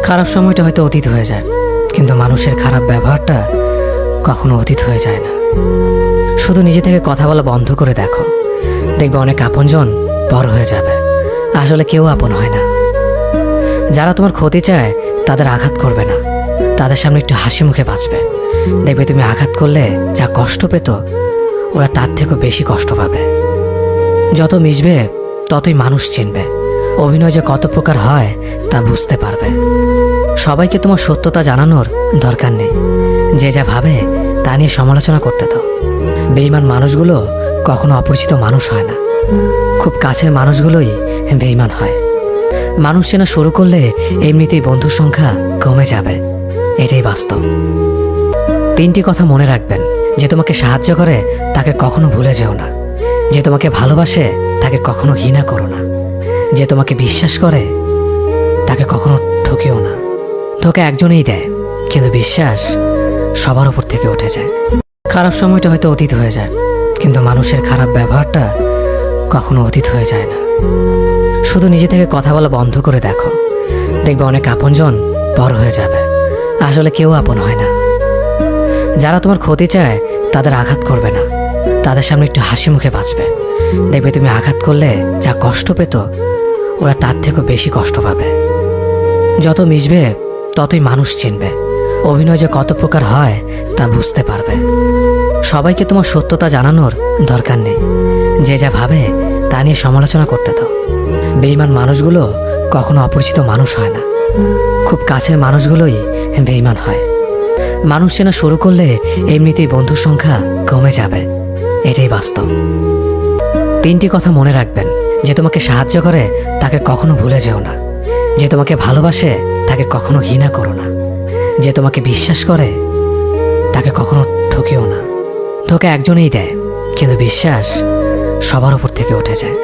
খারাপ সময়টা হয়তো অতীত হয়ে যায়, কিন্তু মানুষের খারাপ ব্যবহারটা কখনো অতীত হয়ে যায় না। শুধু নিজে থেকে কথা বলা বন্ধ করে দেখো, দেখবে অনেক আপনজন পর হয়ে যাবে। আসলে কেউ আপন হয় না। যারা তোমার ক্ষতি চায় তাদের আঘাত করবে না, তাদের সামনে একটু হাসি মুখে বাঁচবে। দেখবে তুমি আঘাত করলে যা কষ্ট পেত, ওরা তার থেকেও বেশি কষ্ট পাবে। যত মিশবে ততই মানুষ চিনবে। অভিনয় যে কত প্রকার হয় তা বুঝতে পারবে। সবাইকে তোমার সত্যতা জানানোর দরকার নেই। যে যা ভাবে তা নিয়ে সমালোচনা করতে দাও। বেঈমান মানুষগুলো কখনো অপরিচিত মানুষ হয় না, খুব কাছের মানুষগুলোই বেঈমান হয়। মানুষ চেনা শুরু করলে এমনিতেই বন্ধুর সংখ্যা কমে যাবে, এটাই বাস্তব। 3টি কথা মনে রাখবেন। যে তোমাকে সাহায্য করে তাকে কখনো ভুলে যেও না। যে তোমাকে ভালোবাসে তাকে কখনো ঘৃণা করো না। যে তোমাকে বিশ্বাস করে তাকে কখনো ঠকিও না। ধোঁকা একজনেই দেয়, কিন্তু বিশ্বাস সবার উপর থেকে উঠে যায়। খারাপ সময়টা হয়তো অতীত হয়ে যায়, কিন্তু মানুষের খারাপ ব্যবহারটা কখনো অতীত হয়ে যায় না। শুধু নিজে থেকে কথা বলা বন্ধ করে দেখো, দেখবে অনেক আপনজন পর হয়ে যাবে। আসলে কেউ আপন হয় না। যারা তোমার ক্ষতি চায় তাদের আঘাত করবে না, তাদের সামনে একটু হাসি মুখে বাঁচবে। দেখবে তুমি আঘাত করলে যা কষ্ট পেত, ওরা তার থেকেও বেশি কষ্ট পাবে। যত মিশবে ততই মানুষ চিনবে। অভিনয় যে কত প্রকার হয় তা বুঝতে পারবে। সবাইকে তোমার সত্যতা জানানোর দরকার নেই। যে যা ভাবে তা নিয়ে সমালোচনা করতে দাও। বেঈমান মানুষগুলো কখনো অপরিচিত মানুষ হয় না, খুব কাছের মানুষগুলোই বেঈমান হয়। মানুষ চেনা শুরু করলে এমনিতেই বন্ধুর সংখ্যা কমে যাবে, এটাই বাস্তব। 3টি কথা মনে রাখবেন। যে তোমাকে সাহায্য করে তাকে কখনো ভুলে যেও না। যে তোমাকে ভালোবাসে তাকে কখনো ঘৃণা করো না। যে তোমাকে বিশ্বাস করে তাকে কখনো ঠকিও না। ধোঁকা একজনেই দেয়, কিন্তু বিশ্বাস সবার উপর থেকে উঠে যায়।